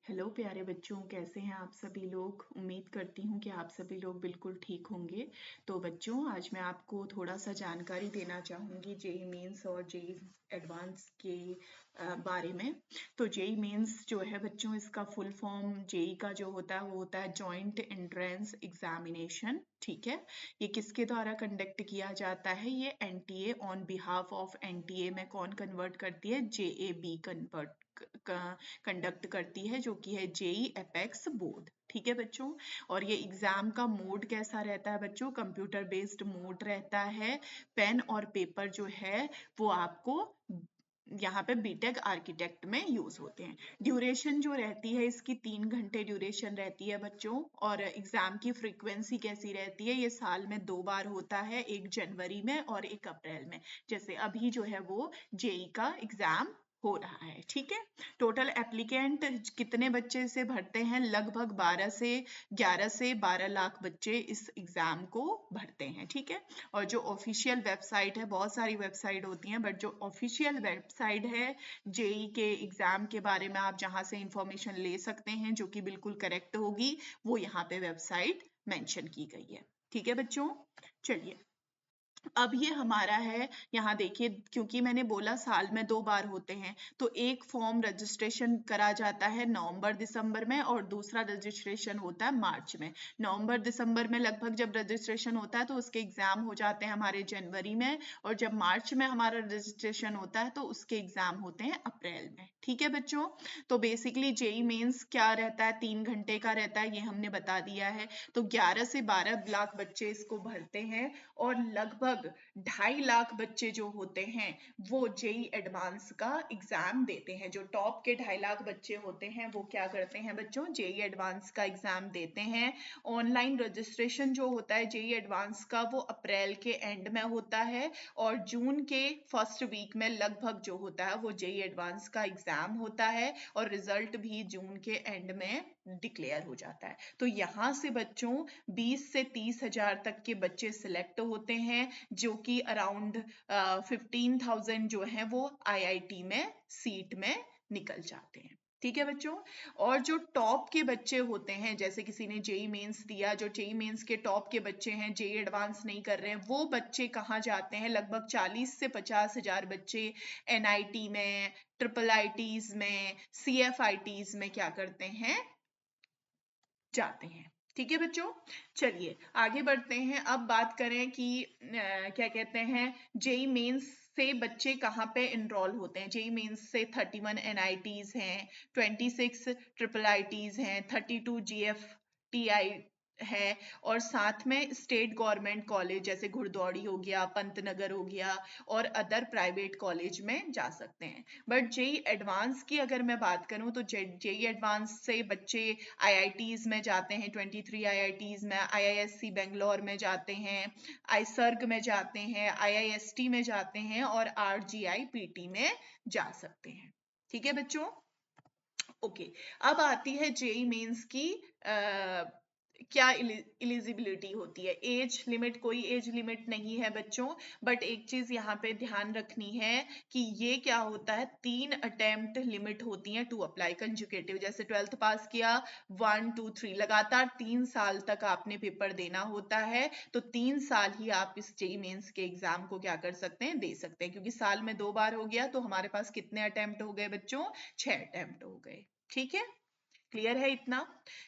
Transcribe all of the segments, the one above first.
Hello प्यारे बच्चों, कैसे हैं आप सभी लोग। उम्मीद करती हूँ कि आप सभी लोग बिल्कुल ठीक होंगे। तो बच्चों, आज मैं आपको थोड़ा सा जानकारी देना चाहूँगी जेई मेंस और जेई एडवांस के बारे में। तो जेई मेंस जो है बच्चों, इसका फुल फॉर्म जेई का जो होता है वो होता है जॉइंट एंट्रेंस एग्जामिनेशन। ठीक है, ये किसके द्वारा कंडक्ट किया जाता है? ये NTA on behalf of NTA में कौन कन्वर्ट करती है? जेएबी कंडक्ट करती है, जो कि है जेई एपेक्स बोर्ड। ठीक है बच्चों, और ये एग्जाम का मोड कैसा रहता है बच्चों? कंप्यूटर बेस्ड मोड रहता है। पेन और पेपर जो है वो आपको यहाँ पे बीटेक आर्किटेक्ट में यूज होते हैं। ड्यूरेशन जो रहती है इसकी 3 घंटे ड्यूरेशन रहती है बच्चों। और एग्जाम की फ्रीक्वेंसी कैसी रहती है? ये साल में 2 बार होता है, एक जनवरी में और एक अप्रैल में। जैसे अभी जो है वो जेई का एग्जाम हो रहा है। ठीक है, टोटल एप्लीकेंट कितने बच्चे से भरते हैं? लगभग 11 से 12 लाख बच्चे इस एग्जाम को भरते हैं। ठीक है, और जो ऑफिशियल वेबसाइट है, बहुत सारी वेबसाइट होती हैं, बट जो ऑफिशियल वेबसाइट है जेई के एग्जाम के बारे में आप जहां से इंफॉर्मेशन ले सकते हैं, जो कि बिल्कुल करेक्ट होगी, वो यहाँ पे वेबसाइट मेंशन की गई है। ठीक है बच्चों, चलिए अब ये हमारा है। यहाँ देखिए, क्योंकि मैंने बोला साल में 2 बार होते हैं, तो एक फॉर्म रजिस्ट्रेशन करा जाता है नवंबर दिसंबर में और दूसरा रजिस्ट्रेशन होता है मार्च में। नवंबर दिसंबर में लगभग जब रजिस्ट्रेशन होता है तो उसके एग्जाम हो जाते हैं हमारे जनवरी में, और जब मार्च में हमारा रजिस्ट्रेशन होता है तो उसके एग्जाम होते हैं अप्रैल में। ठीक है बच्चों, तो बेसिकली जेई मेंस क्या रहता है? 3 घंटे का रहता है, ये हमने बता दिया है। तो 11 से 12 लाख बच्चे इसको भरते हैं, और लगभग 2.5 लाख बच्चे जो होते हैं वो जेई एडवांस का एग्जाम देते हैं। जो टॉप के 2.5 लाख बच्चे होते हैं वो क्या करते हैं बच्चों? जेई एडवांस का एग्जाम देते हैं। ऑनलाइन रजिस्ट्रेशन जो होता है जेई एडवांस का वो अप्रैल के एंड में होता है, और जून के फर्स्ट वीक में लगभग जो होता है वो जेई एडवांस का एग्जाम होता है, और रिजल्ट भी जून के एंड में डिक्लेयर हो जाता है। तो यहाँ से बच्चों 20 से 30 हजार तक के बच्चे सिलेक्ट होते हैं, जो कि अराउंड 15,000 जो है वो आईआईटी में सीट में निकल जाते हैं। ठीक है बच्चों, और जो टॉप के बच्चे होते हैं, जैसे किसी ने जेई मेंस दिया, जो जेई मेंस के टॉप के बच्चे हैं, जेई एडवांस नहीं कर रहे हैं, वो बच्चे कहाँ जाते हैं? लगभग 40 से 50 हजार बच्चे एनआईटी में, ट्रिपल आईटीज में, सीएफआईटीज में क्या करते हैं? जाते हैं। ठीक है बच्चों, चलिए आगे बढ़ते हैं। अब बात करें कि क्या कहते हैं, जेई मेंस से बच्चे कहाँ पे इनरोल होते हैं? जेई मेंस से 31 एनआईटीज हैं, 26 ट्रिपल आईटीज हैं, 32 जीएफटीआई है, और साथ में स्टेट गवर्नमेंट कॉलेज जैसे घुड़दौड़ी हो गया, पंतनगर हो गया, और अदर प्राइवेट कॉलेज में जा सकते हैं। बट जेई एडवांस की अगर मैं बात करूं तो जेई एडवांस से बच्चे आईआईटीज में जाते हैं, 23 आईआईटीज में, आईआईएससी बेंगलोर में जाते हैं, आईसर्ग में जाते हैं, आईआईएसटी में जाते हैं, और आरजीआई पीटी में जा सकते हैं। ठीक है बच्चों, ओके। अब आती है जेई मेंस की क्या एलिजिबिलिटी होती है। एज लिमिट, कोई एज लिमिट नहीं है बच्चों, बट एक चीज यहाँ पे ध्यान रखनी है कि ये क्या होता है, 3 अटेम्प्ट लिमिट होती है टू अप्लाई कंजुगेटिव। जैसे 12th पास किया, 1 2 3 लगातार 3 साल तक आपने पेपर देना होता है, तो 3 साल ही आप इस जेई मेंस के एग्जाम को क्या कर सकते हैं? दे सकते हैं, क्योंकि साल में 2 बार हो गया, तो हमारे पास कितने अटेम्प्ट हो गए बच्चों? 6 अटेम्प्ट हो गए। ठीक है, क्लियर है इतना?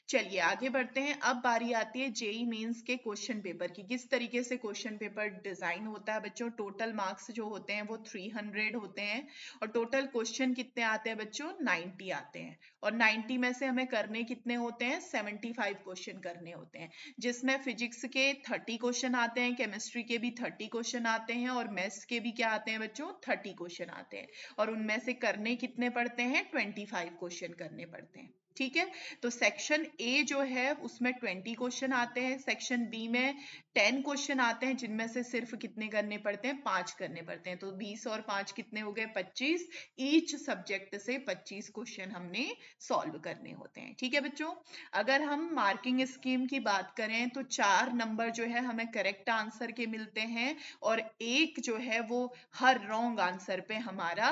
चलिए आगे बढ़ते हैं। अब बारी आती है जेई मेंस के क्वेश्चन पेपर की। किस तरीके से क्वेश्चन पेपर डिजाइन होता है बच्चों? टोटल मार्क्स जो होते हैं वो 300 होते हैं, और टोटल क्वेश्चन कितने आते हैं बच्चों? 90 आते हैं, और 90 में से हमें करने कितने होते हैं? 75 क्वेश्चन करने होते हैं, जिसमें फिजिक्स के 30 क्वेश्चन आते हैं, केमिस्ट्री के भी 30 क्वेश्चन आते हैं, और मैथ्स के भी क्या आते हैं बच्चों? 30 क्वेश्चन आते हैं, और उनमें से करने कितने पड़ते हैं? 25 क्वेश्चन करने पड़ते हैं। ठीक है, तो सेक्शन ए जो है उसमें 20 क्वेश्चन आते हैं, सेक्शन बी में 10 क्वेश्चन आते हैं, जिनमें से सिर्फ कितने करने पड़ते हैं? 5 करने पड़ते हैं। तो 20 और 5 कितने हो गए? 25। ईच सब्जेक्ट से 25 क्वेश्चन हमने सॉल्व करने होते हैं। ठीक है बच्चों, अगर हम मार्किंग स्कीम की बात करें तो 4 नंबर जो है हमें करेक्ट आंसर के मिलते हैं, और एक जो है वो हर रॉन्ग आंसर पे हमारा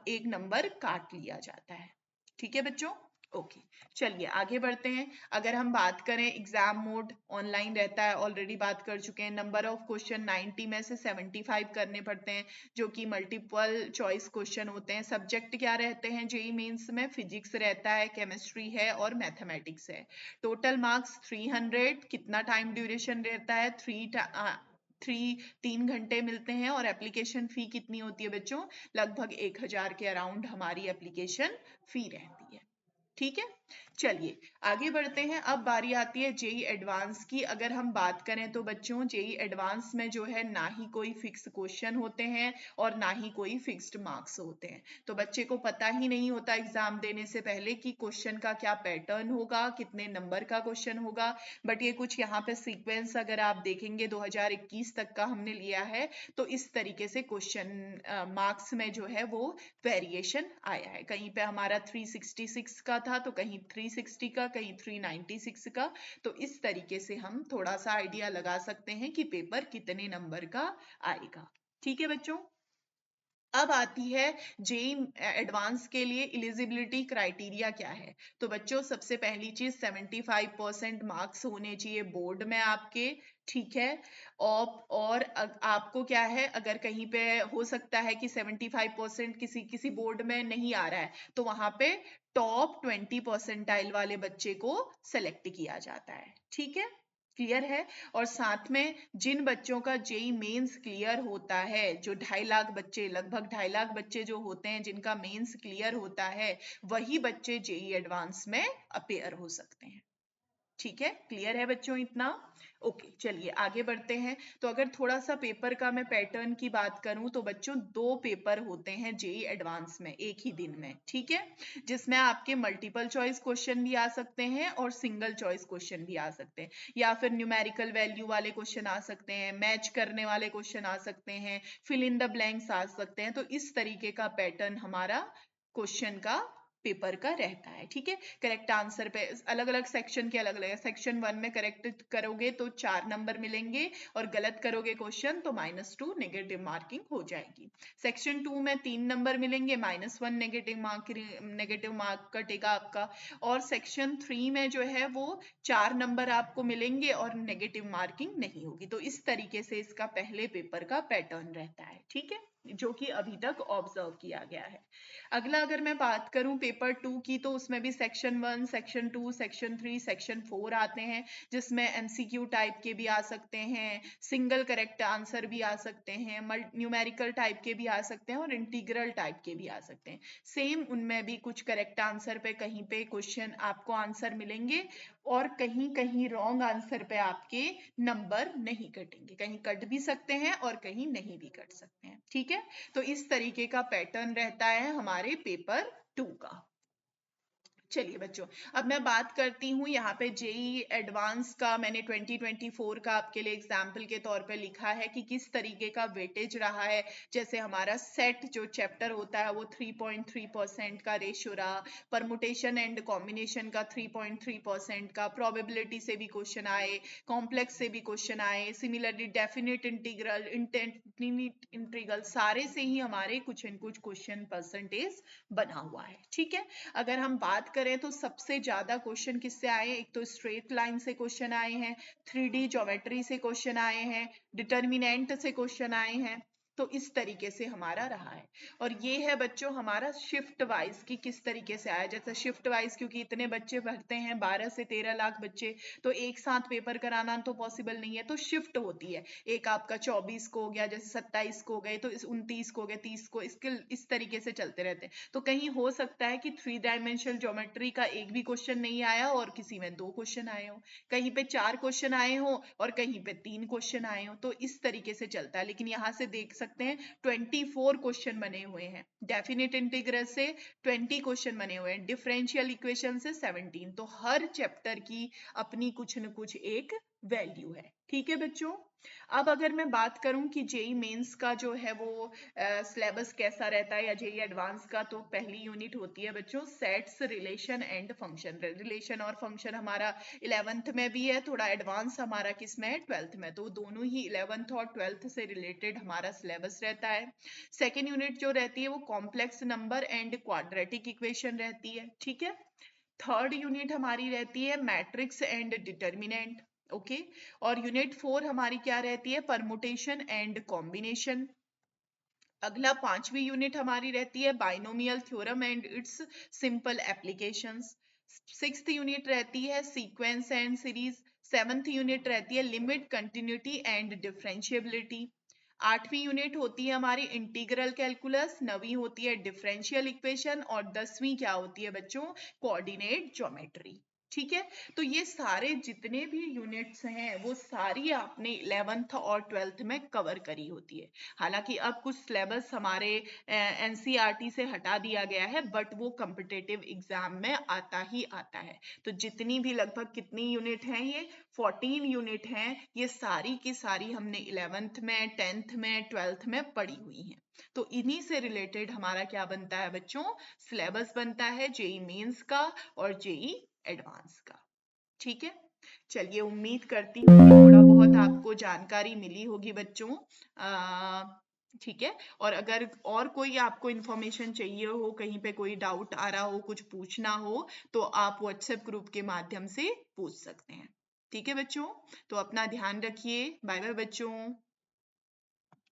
1 नंबर काट लिया जाता है। ठीक है बच्चों, ओके चलिए आगे बढ़ते हैं। अगर हम बात करें एग्जाम मोड ऑनलाइन रहता है, ऑलरेडी बात कर चुके हैं। नंबर ऑफ क्वेश्चन 90 में से 75 करने पड़ते हैं, जो कि मल्टीपल चॉइस क्वेश्चन होते हैं। सब्जेक्ट क्या रहते हैं जेईई मेंस में? फिजिक्स रहता है, केमिस्ट्री है और मैथमेटिक्स है। Total marks 300। कितना टाइम ड्यूरेशन रहता है? 3 घंटे मिलते हैं। और एप्लीकेशन फी कितनी होती है बच्चों? लगभग 1000 के अराउंड हमारी एप्लीकेशन फी रहती है। ठीक है, चलिए आगे बढ़ते हैं। अब बारी आती है जेई एडवांस की। अगर हम बात करें तो बच्चों जेई एडवांस में जो है ना ही कोई फिक्स क्वेश्चन होते हैं और ना ही कोई फिक्स्ड मार्क्स होते हैं। तो बच्चे को पता ही नहीं होता एग्जाम देने से पहले कि क्वेश्चन का क्या पैटर्न होगा, कितने नंबर का क्वेश्चन होगा। बट ये कुछ यहाँ पे सीक्वेंस अगर आप देखेंगे 2021 तक का हमने लिया है, तो इस तरीके से क्वेश्चन मार्क्स में जो है वो वेरिएशन आया है। कहीं पे हमारा 366 का था, तो कहीं 360 का, कहीं 396 का। तो इस तरीके से हम थोड़ा सा आइडिया लगा सकते हैं कि पेपर कितने नंबर का आएगा। ठीक है बच्चों, अब आती है जेई एडवांस के लिए एलिजिबिलिटी क्राइटेरिया क्या है। तो बच्चों सबसे पहली चीज 75% मार्क्स होने चाहिए बोर्ड में आपके। ठीक है, और आपको क्या है, अगर कहीं पे हो सकता है कि 75% किसी बोर्ड में नहीं आ रहा है, तो वहां पे टॉप 20% वाले बच्चे को सेलेक्ट किया जाता है। ठीक है, क्लियर है। और साथ में जिन बच्चों का जेई मेंस क्लियर होता है, जो 2.5 लाख बच्चे, लगभग 2.5 लाख बच्चे जो होते हैं जिनका मेंस क्लियर होता है, वही बच्चे जेई एडवांस में अपेयर हो सकते हैं। ठीक है, क्लियर है बच्चों इतना? ओके चलिए आगे बढ़ते हैं। तो अगर थोड़ा सा पेपर का मैं पैटर्न की बात करूं तो बच्चों 2 पेपर होते हैं जेई एडवांस में एक ही दिन में। ठीक है, जिसमें आपके मल्टीपल चॉइस क्वेश्चन भी आ सकते हैं और सिंगल चॉइस क्वेश्चन भी आ सकते हैं, या फिर न्यूमेरिकल वैल्यू वाले क्वेश्चन आ सकते हैं, मैच करने वाले क्वेश्चन आ सकते हैं, फिल इन द ब्लैंक्स आ सकते हैं। तो इस तरीके का पैटर्न हमारा क्वेश्चन का पेपर का रहता है। ठीक है, करेक्ट आंसर पे अलग अलग सेक्शन के अलग अलग, सेक्शन 1 में करेक्ट करोगे तो 4 नंबर मिलेंगे, और गलत करोगे क्वेश्चन तो -2 नेगेटिव मार्किंग हो जाएगी। सेक्शन 2 में 3 नंबर मिलेंगे, -1 नेगेटिव मार्क कटेगा आपका। और सेक्शन 3 में जो है वो 4 नंबर आपको मिलेंगे और नेगेटिव मार्किंग नहीं होगी। तो इस तरीके से इसका पहले पेपर का पैटर्न रहता है। ठीक है, जो कि अभी तक ऑब्जर्व किया गया है। अगला अगर मैं बात करूं पेपर 2 की, तो उसमें भी सेक्शन 1, सेक्शन 2, सेक्शन 3, सेक्शन 4 आते हैं, जिसमें एमसीक्यू टाइप के भी आ सकते हैं, सिंगल करेक्ट आंसर भी आ सकते हैं, न्यूमेरिकल टाइप के भी आ सकते हैं और इंटीग्रल टाइप के भी आ सकते हैं। सेम उनमें भी कुछ करेक्ट आंसर पे कहीं पे क्वेश्चन आपको आंसर मिलेंगे, और कहीं कहीं रॉन्ग आंसर पे आपके नंबर नहीं कटेंगे, कहीं कट भी सकते हैं और कहीं नहीं भी कट सकते हैं। ठीक है, तो इस तरीके का पैटर्न रहता है हमारे पेपर 2 का। चलिए बच्चों, अब मैं बात करती हूँ यहाँ पे जेई एडवांस का। मैंने 2024 का आपके लिए एग्जाम्पल के तौर पे लिखा है कि किस तरीके का वेटेज रहा है। जैसे हमारा सेट जो चैप्टर होता है वो 3.3% का रेशियो रहा, परमुटेशन एंड कॉम्बिनेशन का 3.3% का, प्रोबेबिलिटी से भी क्वेश्चन आए, कॉम्प्लेक्स से भी क्वेश्चन आए, similarly definite integral, indefinite integral, सारे से ही हमारे कुछ न कुछ क्वेश्चन परसेंटेज बना हुआ है। ठीक है, अगर हम बात करें तो सबसे ज्यादा क्वेश्चन किससे आए? एक तो स्ट्रेट लाइन से क्वेश्चन आए हैं, 3D ज्योमेट्री से क्वेश्चन आए हैं, डिटर्मिनेंट से क्वेश्चन आए हैं। तो इस तरीके से हमारा रहा है। और ये है बच्चों हमारा शिफ्ट वाइज की किस तरीके से आया। जैसे शिफ्ट वाइज, क्योंकि इतने बच्चे भरते हैं 12 से 13 लाख बच्चे, तो एक साथ पेपर कराना तो पॉसिबल नहीं है, तो शिफ्ट होती है। एक आपका 24 को हो गया, जैसे 27 को हो गए, तो इस 29 को हो गए, 30 को, इसके इस तरीके से चलते रहते हैं। तो कहीं हो सकता है कि 3 डायमेंशनल ज्योमेट्री का एक भी क्वेश्चन नहीं आया और किसी में 2 क्वेश्चन आए हो, कहीं पे 4 क्वेश्चन आए हो और कहीं पे 3 क्वेश्चन आए हो। तो इस तरीके से चलता है। लेकिन यहाँ से देख सकते हैं 24 क्वेश्चन बने हुए हैं, डेफिनेट इंटीग्रल से 20 क्वेश्चन बने हुए हैं, डिफरेंशियल इक्वेशन से 17। तो हर चैप्टर की अपनी कुछ न कुछ एक वैल्यू है। ठीक है बच्चों, अब अगर मैं बात करूं कि जेई मेंस का जो है वो सिलेबस कैसा रहता है, या जेई एडवांस का, तो पहली यूनिट होती है बच्चों sets, relation and function. Relation और फंक्शन हमारा 11th में भी है, थोड़ा एडवांस हमारा किसमें है? 12th में। तो दोनों ही 11th और 12th से रिलेटेड हमारा सिलेबस रहता है। सेकेंड यूनिट जो रहती है वो complex number and quadratic equation रहती है। ठीक है, थर्ड यूनिट हमारी रहती है मैट्रिक्स एंड डिटर्मिनेंट, ओके। और यूनिट 4 हमारी क्या रहती है, परमुटेशन एंड कॉम्बिनेशन। अगला 5वीं यूनिट हमारी रहती है binomial theorem and its simple applications. 6th unit रहती है sequence and series. 7th unit रहती है लिमिट, कंटिन्यूटी एंड डिफरेंशिएबिलिटी। 8वीं यूनिट होती है हमारी इंटीग्रल कैलकुलस। 9वीं होती है डिफरेंशियल इक्वेशन और 10वीं क्या होती है बच्चों, कोऑर्डिनेट ज्योमेट्री। ठीक है, तो ये सारे जितने भी यूनिट्स हैं वो सारी आपने 11th और 12th में कवर करी होती है। हालांकि अब कुछ सिलेबस हमारे एनसीईआरटी से हटा दिया गया है, बट वो कॉम्पिटिटिव एग्जाम में आता ही आता है। तो जितनी भी लगभग कितनी यूनिट हैं, ये 14 यूनिट हैं, ये सारी की सारी हमने 11th में, 10th में, 12th में पढ़ी हुई हैं। तो इन्हीं से रिलेटेड हमारा क्या बनता है बच्चों, सिलेबस बनता है जेई मेंस का और जेई एडवांस का। ठीक है, चलिए उम्मीद करती हूँ कि थोड़ा बहुत आपको जानकारी मिली होगी बच्चों। ठीक है, और अगर और कोई आपको इन्फॉर्मेशन चाहिए हो, कहीं पे कोई डाउट आ रहा हो, कुछ पूछना हो, तो आप व्हाट्सएप ग्रुप के माध्यम से पूछ सकते हैं। ठीक है बच्चों, तो अपना ध्यान रखिए। बाय बाय बच्चों।